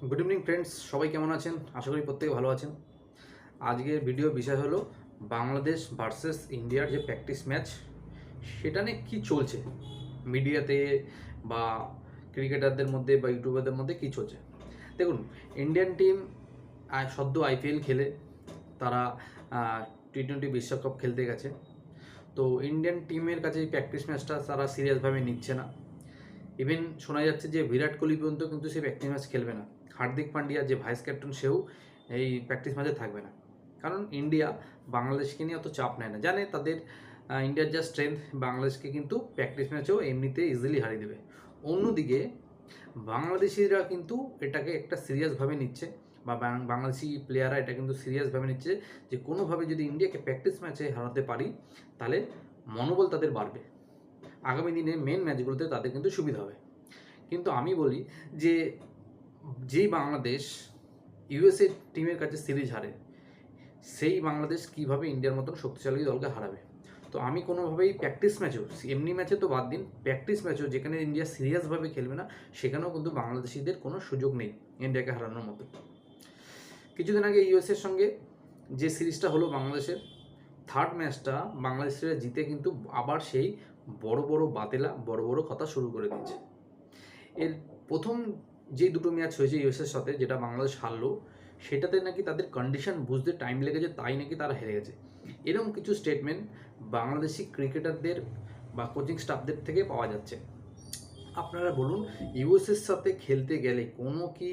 Good evening friends, সবাই কেমন আছেন? আশা করি প্রত্যেকে ভালো আছেন। আজকের ভিডিও বিষয় হলো বাংলাদেশ ভার্সেস ইন্ডিয়ার যে প্র্যাকটিস ম্যাচ, সেটা নিয়ে কী চলছে মিডিয়াতে বা ক্রিকেটারদের মধ্যে বা ইউটিউবারদের মধ্যে কী চলছে। দেখুন, ইন্ডিয়ান টিম সদ্য আইপিএল খেলে তারা টি-20 বিশ্বকাপ খেলতে গেছে। তো ইন্ডিয়ান টিমের কাছে এই প্র্যাকটিস ম্যাচটা তারা সিরিয়াসভাবে নিচ্ছে না। ইভেন শোনা যাচ্ছে যে বিরাট কোহলি পর্যন্ত কিন্তু সে প্র্যাকটিস ম্যাচ খেলবে না। হার্দিক পান্ডিয়া যে ভাইস ক্যাপ্টেন, সেও এই প্র্যাকটিস ম্যাচে থাকবে না। কারণ ইন্ডিয়া বাংলাদেশকে নিয়ে অত চাপ নেয় না, জানে তাদের ইন্ডিয়ার যা স্ট্রেংথ, বাংলাদেশকে কিন্তু প্র্যাকটিস ম্যাচেও এমনিতে ইজিলি হারিয়ে দেবে। অন্যদিকে বাংলাদেশিরা কিন্তু এটাকে একটা সিরিয়াসভাবে নিচ্ছে, বা বাংলাদেশি প্লেয়াররা এটা কিন্তু সিরিয়াসভাবে নিচ্ছে যে কোনোভাবে যদি ইন্ডিয়াকে প্র্যাকটিস ম্যাচে হারাতে পারি তাহলে মনোবল তাদের বাড়বে, আগামী দিনে মেন ম্যাচগুলোতে তাদের কিন্তু সুবিধা হবে। কিন্তু আমি বলি যে যেই বাংলাদেশ ইউএসএ টিমের কাছে সিরিজ হারে, সেই বাংলাদেশ কীভাবে ইন্ডিয়ার মতন শক্তিশালী দলকে হারাবে? তো আমি কোনোভাবেই প্র্যাকটিস ম্যাচেও, এমনি ম্যাচে তো বাদ দিন, প্র্যাকটিস ম্যাচেও যেখানে ইন্ডিয়া সিরিয়াসভাবে খেলবে না, সেখানেও কিন্তু বাংলাদেশিদের কোনো সুযোগ নেই ইন্ডিয়াকে হারানোর মতো। কিছুদিন আগে ইউএসএর সঙ্গে যে সিরিজটা হলো বাংলাদেশের, থার্ড ম্যাচটা বাংলাদেশিরা জিতে কিন্তু আবার সেই বড় বড় বাতেলা বড় বড় কথা শুরু করে দিয়েছে। এর প্রথম যেই দুটো ম্যাচ হয়েছে ইউএসের সাথে, যেটা বাংলাদেশ হারলো, সেটাতে নাকি তাদের কন্ডিশন বুঝতে টাইম লেগেছে, তাই নাকি তারা হেরে গেছে। এরকম কিছু স্টেটমেন্ট বাংলাদেশি ক্রিকেটারদের বা কোচিং স্টাফদের থেকে পাওয়া যাচ্ছে। আপনারা বলুন, ইউএসের সাথে খেলতে গেলে কোনো কি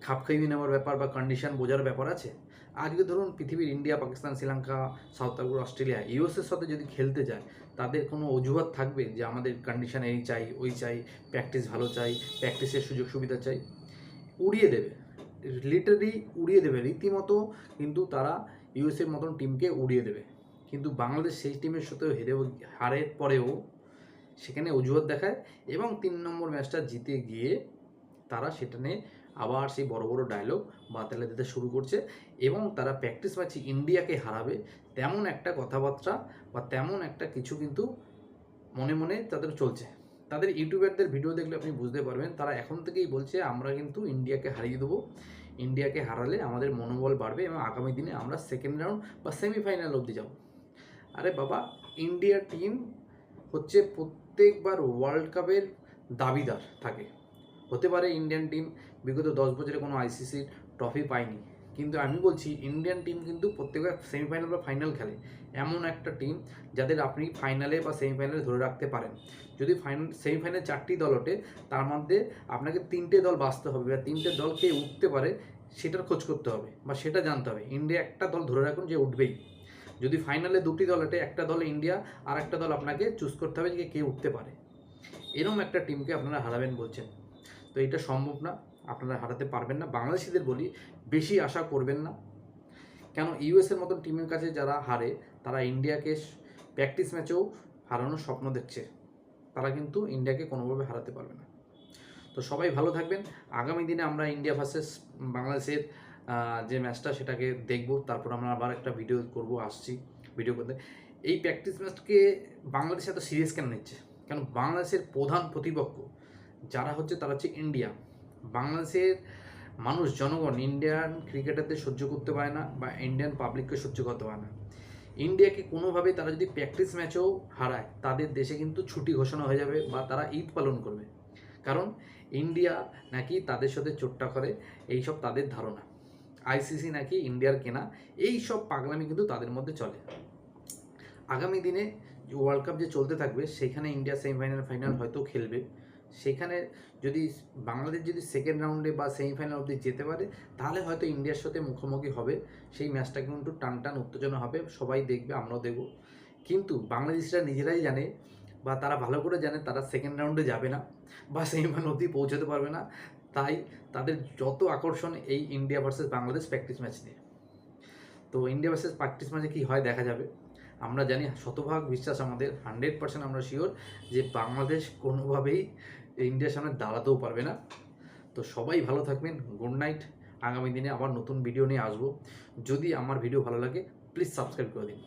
খাপ খাইয়ে নেওয়ার ব্যাপার বা কন্ডিশন বোঝার ব্যাপার আছে? আজকে ধরুন পৃথিবীর India, Pakistan, Sri Lanka, South Africa, Australia ইউএসের সাথে যদি খেলতে যায়, তাদের কোনো অজুহাত থাকবে যে আমাদের কন্ডিশন এই চাই, ওই চাই, প্র্যাকটিস ভালো চাই, প্র্যাকটিসের সুযোগ সুবিধা চাই? উড়িয়ে দেবে, লিটারালি উড়িয়ে দেবে রীতিমতো। কিন্তু তারা ইউএসএর মতন টিমকে উড়িয়ে দেবে। কিন্তু বাংলাদেশ সেই টিমের সাথেও হারের পরেও সেখানে অজুহাত দেখায়, এবং 3 নম্বর ম্যাচটা জিতে গিয়ে তারা সেটা নিয়ে আবার সেই বড় বড় ডায়লগ বাতালে দিতে শুরু করছে, এবং তারা প্র্যাকটিস ম্যাচে ইন্ডিয়াকে হারাবে তেমন একটা কথাবার্তা বা তেমন একটা কিছু কিন্তু মনে মনে তাদের চলছে। তাদের ইউটিউবারদের ভিডিও দেখলে আপনি বুঝতে পারবেন, তারা এখন থেকেই বলছে আমরা কিন্তু ইন্ডিয়াকে হারিয়ে দেবো, ইন্ডিয়াকে হারালে আমাদের মনোবল বাড়বে এবং আগামী দিনে আমরা সেকেন্ড রাউন্ড বা সেমিফাইনাল অবধি যাব। আরে বাবা, ইন্ডিয়া টিম হচ্ছে প্রত্যেকবার ওয়ার্ল্ড কাপের দাবিদার থাকে। হতে পারে ইন্ডিয়ান টিম বিগত 10 বছরে কোনো আইসিসির ট্রফি পায়নি, কিন্তু আমি বলছি ইন্ডিয়ান টিম কিন্তু প্রত্যেকবার সেমিফাইনাল বা ফাইনাল খেলে। এমন একটা টিম যাদের আপনি ফাইনালে বা সেমিফাইনালে ধরে রাখতে পারেন। যদি সেমিফাইনালে 4টি দল ওঠে, তার মধ্যে আপনাকে 3টে দল বাঁচতে হবে, বা 3টে দল কে উঠতে পারে সেটার খোঁজ করতে হবে, বা সেটা জানতে হবে। ইন্ডিয়া একটা দল ধরে রাখুন যে উঠবেই। যদি ফাইনালে 2টি দল ওঠে, একটা দল ইন্ডিয়া আর একটা দল আপনাকে চুজ করতে হবে যে কে উঠতে পারে। এরকম একটা টিমকে আপনারা হারাবেন বলছেন, তো এটা সম্ভব না, আপনারা হারাতে পারবেন না। বাংলাদেশিদের বলি, বেশি আশা করবেন না। কেন, ইউএসের মতন টিমের কাছে যারা হারে, তারা ইন্ডিয়াকে প্র্যাকটিস ম্যাচেও হারানোর স্বপ্ন দেখছে। তারা কিন্তু ইন্ডিয়াকে কোনোভাবে হারাতে পারবে না। তো সবাই ভালো থাকবেন। আগামী দিনে আমরা ইন্ডিয়া ভার্সেস বাংলাদেশের যে ম্যাচটা, সেটাকে দেখব। তারপর আমরা আবার একটা ভিডিও করব, আসছি ভিডিও করতে। এই প্র্যাকটিস ম্যাচকে বাংলাদেশ এত সিরিয়াস কেন নিচ্ছে? কেন, বাংলাদেশের প্রধান প্রতিপক্ষ যারা হচ্ছে, তারা হচ্ছে ইন্ডিয়া। বাংলাদেশের মানুষ, জনগণ ইন্ডিয়ান ক্রিকেটারদের সহ্য করতে পারে না, বা ইন্ডিয়ান পাবলিককে সহ্য করতে পারে না। ইন্ডিয়াকে কোনোভাবে তারা যদি প্র্যাকটিস ম্যাচেও হারায়, তাদের দেশে কিন্তু ছুটি ঘোষণা হয়ে যাবে, বা তারা ঈদ পালন করবে। কারণ ইন্ডিয়া নাকি তাদের সাথে চোট্টা করে, এইসব তাদের ধারণা। আইসিসি নাকি ইন্ডিয়ার কেনা, এই সব পাগলামি কিন্তু তাদের মধ্যে চলে। আগামী দিনে ওয়ার্ল্ড কাপ যে চলতে থাকবে, সেখানে ইন্ডিয়া সেমিফাইনাল ফাইনাল হয়তো খেলবে। সেখানে যদি বাংলাদেশ যদি সেকেন্ড রাউন্ডে বা সেমিফাইনাল অবধি যেতে পারে, তাহলে হয়তো ইন্ডিয়ার সাথে মুখোমুখি হবে। সেই ম্যাচটা কিন্তু টান টান উত্তেজনা হবে, সবাই দেখবে, আমরাও দেখব। কিন্তু বাংলাদেশিরা নিজেরাই জানে, বা তারা ভালো করে জানে, তারা সেকেন্ড রাউন্ডে যাবে না বা সেমিফাইনাল অবধি পৌঁছাতে পারবে না। তাই তাদের যত আকর্ষণ এই India versus Bangladesh practice match নিয়ে। তো ইন্ডিয়া ভার্সেস প্র্যাকটিস ম্যাচে কী হয় দেখা যাবে। আমরা জানি, শতভাগ বিশ্বাস আমাদের, 100% আমরা শিওর যে বাংলাদেশ কোনোভাবেই ইন্ডিয়ার সামনে দাঁড়াতেও পারবে না। তো সবাই ভালো থাকবেন, গুড নাইট। আগামী দিনে আবার নতুন ভিডিও নিয়ে আসবো। যদি আমার ভিডিও ভালো লাগে, প্লিজ সাবস্ক্রাইব করে দিন।